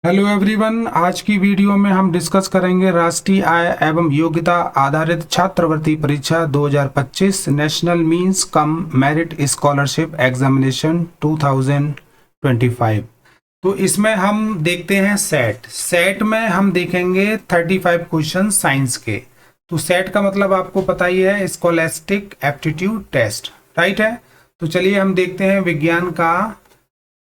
Hello everyone, आज की video में हम डिस्कस करेंगे राष्ट्रीय आय एवं योग्यता आधारित छात्रवृत्ति परीक्षा 2025 national means cum merit scholarship examination 2025। तो इसमें हम देखते हैं सेट में हम देखेंगे 35 क्वेश्चन साइंस के। तो सेट का मतलब आपको पता ही है, स्कॉलस्टिक एप्टीट्यूड टेस्ट, राइट है। तो चलिए हम देखते हैं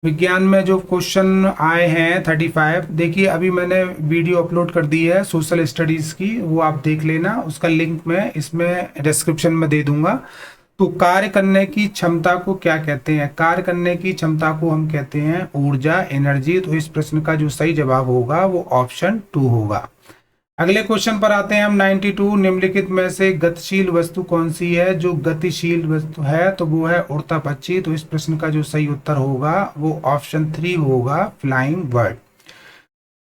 विज्ञान में जो क्वेश्चन आए हैं 35। देखिए अभी मैंने वीडियो अपलोड कर दी है सोशल स्टडीज़ की, वो आप देख लेना, उसका लिंक मैं इसमें डिस्क्रिप्शन में दे दूंगा। तो कार्य करने की क्षमता को क्या कहते हैं? कार्य करने की क्षमता को हम कहते हैं ऊर्जा, एनर्जी। तो इस प्रश्न का जो सही जवाब होगा वो ऑप्शन 2 होगा। अगले क्वेश्चन पर आते हैं हम। 92 निम्नलिखित में से गतिशील वस्तु कौन सी है? जो गतिशील वस्तु है तो वो है उड़ता पक्षी। तो इस प्रश्न का जो सही उत्तर होगा वो ऑप्शन 3 होगा, फ्लाइंग बर्ड।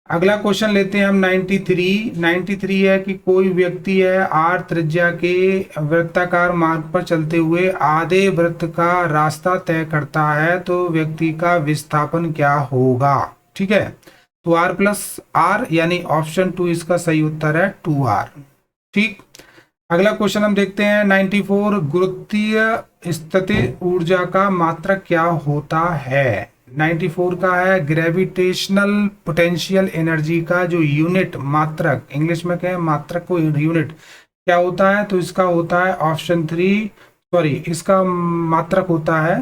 अगला क्वेश्चन लेते हैं हम 93 है कि कोई व्यक्ति है आर त्रिज्या के वृत्ताकार मार्ग पर चलते हुए आधे वृत्त का रास्ता तय करता है, तो व्यक्ति का विस्थापन क्या होगा? ठीक है, तो r प्लस आर यानी ऑप्शन 2 इसका सही उत्तर है 2r। ठीक, अगला क्वेश्चन हम देखते हैं 94 गुरुत्वीय स्थितिज ऊर्जा का मात्रक क्या होता है? 94 का है ग्रेविटेशनल पोटेंशियल एनर्जी का जो यूनिट मात्रक, इंग्लिश में क्या है मात्रक को यूनिट क्या होता है? तो इसका होता है ऑप्शन 3, सॉरी इसका मात्रक होता है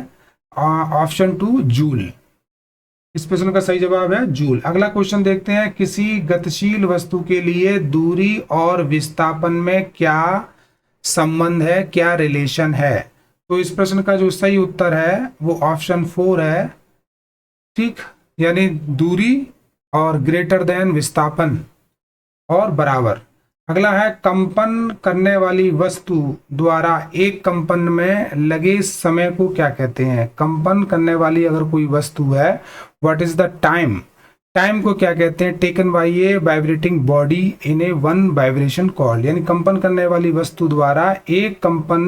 ऑप्शन 2 जूल। इस प्रश्न का सही जवाब है जूल। अगला क्वेश्चन देखते हैं, किसी गतिशील वस्तु के लिए दूरी और विस्थापन में क्या संबंध है, क्या रिलेशन है? तो इस प्रश्न का जो सही उत्तर है वो ऑप्शन 4 है। ठीक, यानी दूरी और ग्रेटर देन विस्थापन और बराबर। अगला है कंपन करने वाली वस्तु द्वारा एक कंपन में लगे समय को क्या कहते हैं? कंपन करने वाली अगर कोई वस्तु है, what is the time? Time को क्या कहते हैं? Taken by A vibrating body in A one vibration called. यानी कंपन करने वाली वस्तु द्वारा एक कंपन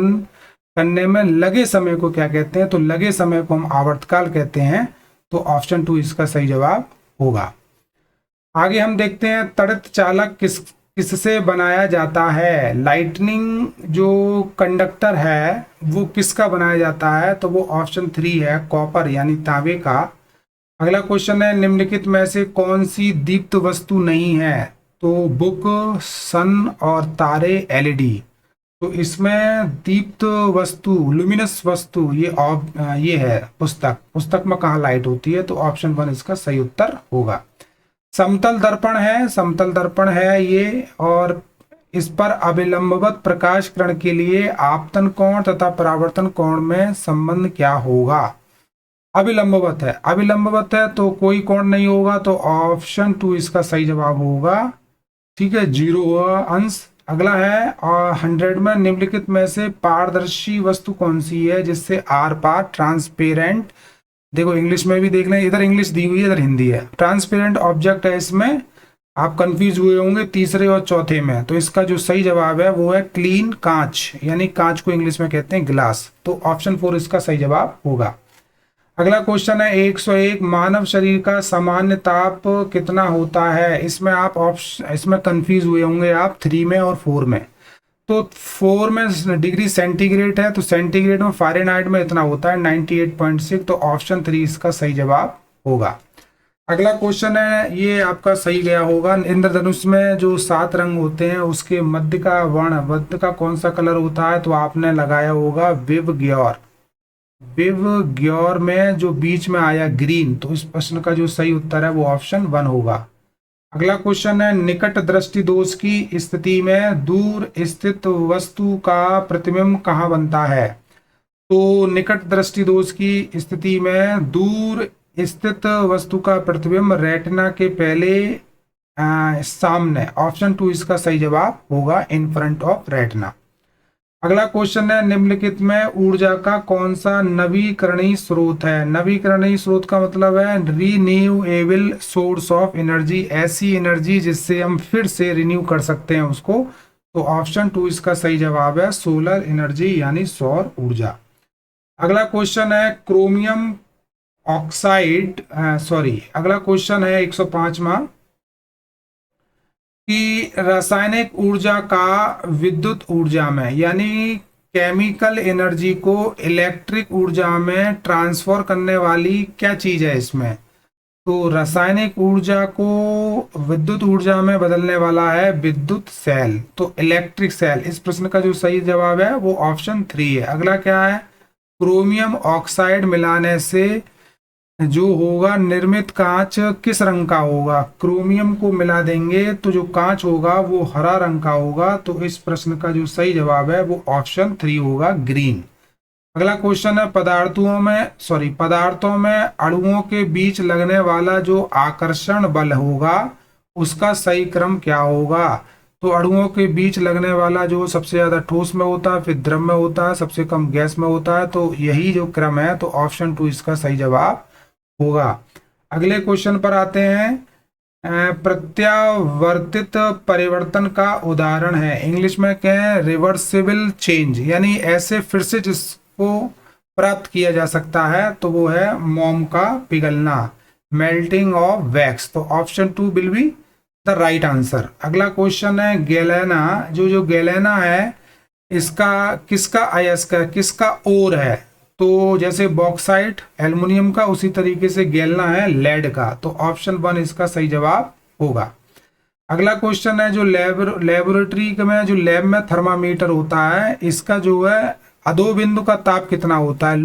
करने में लगे समय को क्या कहते हैं? तो लगे समय को हम आवर्तकाल कहते हैं। तो ऑप्शन 2 इसका सही जवाब होगा। आगे हम देखते हैं तड़ित चालक किससे बनाया जाता है? लाइटनिंग जो कंडक्टर है वो किसका बनाया जाता है? तो वो ऑप्शन 3 है, कॉपर यानी तांबे का। अगला क्वेश्चन है निम्नलिखित में से कौन सी दीप्त वस्तु नहीं है? तो बुक, सन और तारे, एलईडी। तो इसमें दीप्त वस्तु, लुमिनस वस्तु ये है पुस्तक में कहाँ लाइट होती है? तो ऑप्शन 1 इसका सही उत्तर होगा। समतल दर्पण है ये, और इस पर अभिलंबवत प्रकाशकरण के लिए आपतन कोण तथा परावर्तन कोण में संबंध क्या होगा? अभिलंबवत है तो कोई कोण नहीं होगा, तो ऑप्शन 2 इसका सही जवाब होगा। ठीक है, 0 अंश। अगला है 100 में निम्नलिखित में से पारदर्शी वस्तु कौन सी है जिससे आर पार ट्रांसपेरेंट, देखो इंग्लिश में भी देखना, इधर इंग्लिश दी हुई है इधर हिंदी है, ट्रांसपेरेंट ऑब्जेक्ट है। इसमें आप कंफ्यूज हुए होंगे तीसरे और चौथे में। तो इसका जो सही जवाब है वो है क्लीन कांच, यानी कांच को इंग्लिश में कहते हैं ग्लास। तो ऑप्शन 4 इसका सही जवाब होगा। अगला क्वेश्चन है 101 मानव शरीर का सामान्य ताप कितना होता है? इसमें आप इसमें कंफ्यूज हुए होंगे आप 3 में और 4 में। तो 4 में डिग्री सेंटीग्रेड है, तो सेंटीग्रेड में फ़ारेनहाइट में इतना होता है 98.6। तो ऑप्शन 3 इसका सही जवाब होगा। अगला क्वेश्चन है, ये आपका सही गया होगा। इंद्रधनुष में जो 7 रंग होते हैं उसके मध्य का कौन सा कलर होता है? तो आपने लगाया होगा विव ग्योर में जो बीच में आया ग्रीन। तो इस प्रश्न का जो सही उत्तर है वो ऑप्शन 1 होगा। अगला क्वेश्चन है निकट दृष्टि दोष की स्थिति में दूर स्थित वस्तु का प्रतिबिंब कहाँ बनता है? तो निकट दृष्टि दोष की स्थिति में दूर स्थित वस्तु का प्रतिबिंब रेटिना के पहले सामने, ऑप्शन 2 इसका सही जवाब होगा, इन फ्रंट ऑफ रेटिना। अगला क्वेश्चन है निम्नलिखित में ऊर्जा का कौन सा नवीकरणीय स्रोत है? नवीकरणीय स्रोत का मतलब है रीन्यूएबल सोर्स ऑफ एनर्जी, ऐसी एनर्जी जिससे हम फिर से रिन्यू कर सकते हैं उसको। तो ऑप्शन 2 इसका सही जवाब है, सोलर एनर्जी यानी सौर ऊर्जा। अगला क्वेश्चन है क्रोमियम ऑक्साइड सॉरी, अगला क्वेश्चन है 105वां कि रासायनिक ऊर्जा का विद्युत ऊर्जा में यानी केमिकल एनर्जी को इलेक्ट्रिक ऊर्जा में ट्रांसफर करने वाली क्या चीज है इसमें। तो रासायनिक ऊर्जा को विद्युत ऊर्जा में बदलने वाला है विद्युत सेल, तो इलेक्ट्रिक सेल। इस प्रश्न का जो सही जवाब है वो ऑप्शन 3 है। अगला क्या है, क्रोमियम ऑक्साइड मिलाने से जो होगा निर्मित कांच किस रंग का होगा। क्रोमियम को मिला देंगे तो जो कांच होगा वो हरा रंग का होगा, तो इस प्रश्न का जो सही जवाब है वो ऑप्शन 3 होगा, ग्रीन। अगला क्वेश्चन है पदार्थों में अणुओं के बीच लगने वाला जो आकर्षण बल होगा उसका सही क्रम क्या होगा। तो अणुओं के बीच लगने वाला जो सबसे ज्यादा ठोस में होता है, फिर द्रव में होता है, सबसे कम गैस में होता है, तो यही जो क्रम है, तो ऑप्शन 2 इसका सही जवाब होगा। अगले क्वेश्चन पर आते हैं। प्रत्यावर्तित परिवर्तन का उदाहरण है, इंग्लिश में क्या है, रिवर्सिबल चेंज, यानी ऐसे फिर से जिसको प्राप्त किया जा सकता है तो वो है मोम का पिघलना, मेल्टिंग ऑफ वैक्स। तो option 2 will be the right answer. अगला क्वेश्चन है गैलेना, जो गैलेना है इसका किसका अयस्क है, किसका ओर है। तो जैसे बॉक्साइट एल्युमिनियम का, उसी तरीके से गैलेना है लेड का, तो ऑप्शन 1 इसका सही जवाब होगा। अगला क्वेश्चन है जो लेबोरेटरी में जो लैब में थर्मामीटर होता है, इसका जो है अधो बिंदु का ताप कितना होता है,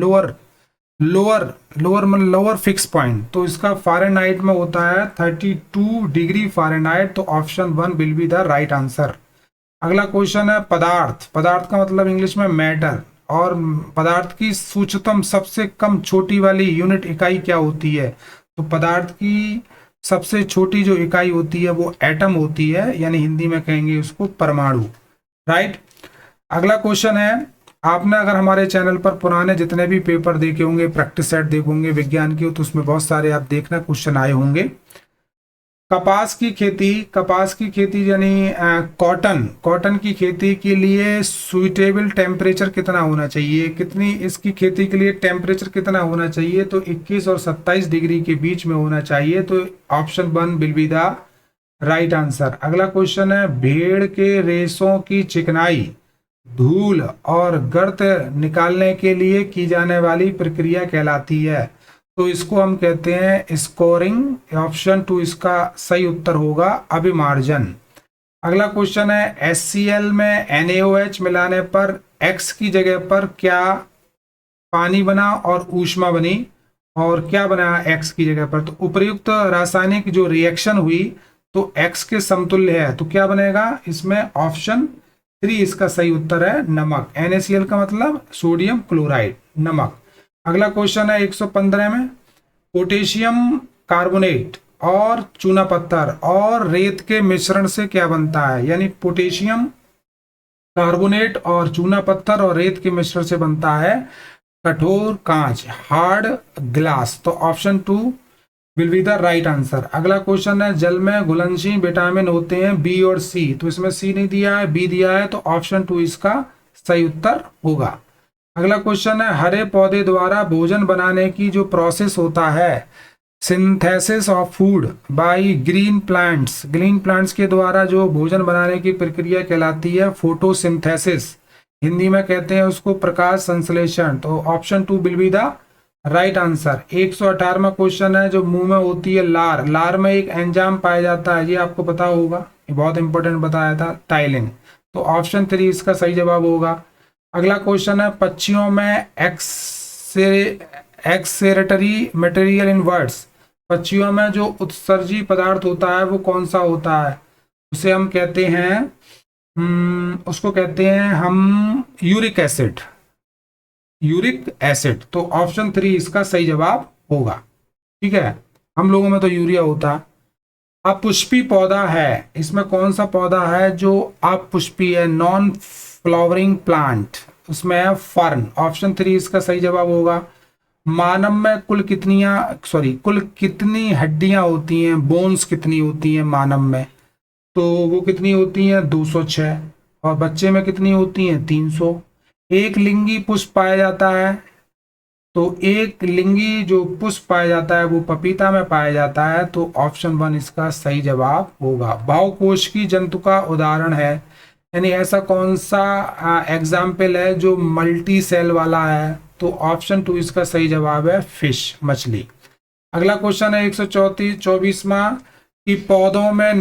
लोअर फिक्स पॉइंट, तो इसका फ़ारेनहाइट में होता है 32 डिग्री फ़ारेनहाइट, तो option 1 will be the right answer. अगला क्वेश्चन है पदार्थ का मतलब इंग्लिश में मैटर, और पदार्थ की सूक्ष्मतम सबसे कम छोटी वाली यूनिट इकाई क्या होती है। तो पदार्थ की सबसे छोटी जो इकाई होती है वो एटम होती है, यानी हिंदी में कहेंगे उसको परमाणु, राइट। अगला क्वेश्चन है, आपने अगर हमारे चैनल पर पुराने जितने भी पेपर देखे होंगे, प्रैक्टिस सेट देखे होंगे विज्ञान के, तो उसमें बहुत सारे आप देखना क्वेश्चन आए होंगे। कपास की खेती यानी कॉटन की खेती के लिए सुइटेबल टेम्परेचर कितना होना चाहिए, इसकी खेती के लिए टेम्परेचर कितना होना चाहिए। तो 21 और 27 डिग्री के बीच में होना चाहिए, तो option 1 will be the right answer. अगला क्वेश्चन है, भेड़ के रेशों की चिकनाई, धूल और गर्त निकालने के लिए की जाने वाली प्रक्रिया कहलाती है। तो इसको हम कहते हैं स्कोरिंग, ऑप्शन 2 इसका सही उत्तर होगा, अभिमार्जन। अगला क्वेश्चन है, HCl में NaOH मिलाने पर X की जगह पर क्या पानी बना और ऊष्मा बनी, और क्या बना X की जगह पर। तो उपयुक्त रासायनिक जो रिएक्शन हुई तो X के समतुल्य है, तो क्या बनेगा इसमें, ऑप्शन 3 इसका सही उत्तर है, नमक। NaCl का मतलब सोडियम क्लोराइड, नमक। अगला क्वेश्चन है 115 में, पोटेशियम कार्बोनेट और चूना पत्थर और रेत के मिश्रण से क्या बनता है, यानी पोटेशियम कार्बोनेट और चूना पत्थर और रेत के मिश्रण से बनता है कठोर कांच, हार्ड ग्लास। तो option 2 will be the right answer. अगला क्वेश्चन है, जल में घुलनशील विटामिन होते हैं बी और सी, तो इसमें सी नहीं दिया है, बी दिया है, तो ऑप्शन 2 इसका सही उत्तर होगा। अगला क्वेश्चन है, हरे पौधे द्वारा भोजन बनाने की जो प्रोसेस होता है, synthesis of food by green plants के द्वारा जो भोजन बनाने की प्रक्रिया कहलाती है फोटोसिंथेसिस, हिंदी में कहते हैं उसको प्रकाश संश्लेषण। तो option 2 will be the right answer. 118वां क्वेश्चन है, जो मुंह में होती है लार में एक एंजाइम पाया जाता है, ये आपको पता होगा, ये बहुत इंपॉर्टेंट बताया था, टाइलिन। तो ऑप्शन 3 इसका सही जवाब होगा। अगला क्वेश्चन है, पक्षियों में एक्सेरेटरी मटेरियल इन बर्ड्स, पक्षियों में जो उत्सर्जी पदार्थ होता है वो कौन सा होता है, उसे हम कहते हैं उसको कहते हैं हम यूरिक एसिड। तो ऑप्शन 3 इसका सही जवाब होगा, ठीक है। हम लोगों में तो यूरिया होता है। अपुष्पी पौधा है, इसमें कौन सा पौधा है जो अपुष्पी है, नॉन फ्लावरिंग प्लांट, उसमें है फर्न। ऑप्शन 3 इसका सही जवाब होगा। मानव में कुल कितनी हड्डियां होती हैं, बोन्स कितनी होती हैं मानव में, तो वो कितनी होती हैं 206, और बच्चे में कितनी होती हैं 300। एक लिंगी पुष्प पाया जाता है, तो एक लिंगी जो पुष्प पाया जाता है वो पपीता में पाया जाता है, तो ऑप्शन 1 इसका सही जवाब होगा। बहुकोश की जंतु का उदाहरण है, यानी ऐसा कौन सा एग्जाम्पल है जो मल्टी सेल वाला है, तो ऑप्शन 2 इसका सही जवाब है फिश, मछली। अगला क्वेश्चन है 124वां कि पौधों में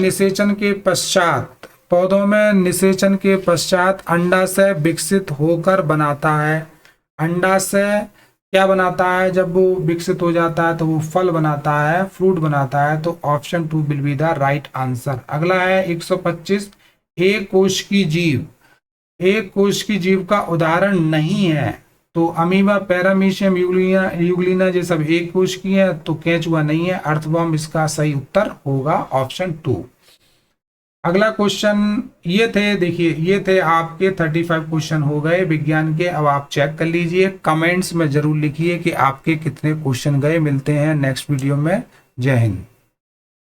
निषेचन के पश्चात अंडाशय विकसित होकर बनाता है। अंडाशय क्या बनाता है? जब वो विकसित हो जाता है तो वो फल बनाता है, फ्रूट बनाता है, तो option 2 will be the right answer. अगला है 125 एक कोश की जीव का उदाहरण नहीं है, तो अमीबा, पैरामीशियम, यूग्लिना ये सब एक कोश की है, तो केंचुआ नहीं है। अर्थवर्म इसका सही उत्तर होगा ऑप्शन 2। अगला क्वेश्चन ये थे आपके 35 क्वेश्चन हो गए विज्ञान के। अब आप चेक कर लीजिए, कमेंट्स में जरूर लिखिए कि आपके कितने क्वेश्चन गए। मिलते हैं नेक्स्ट वीडियो में। जय हिंद।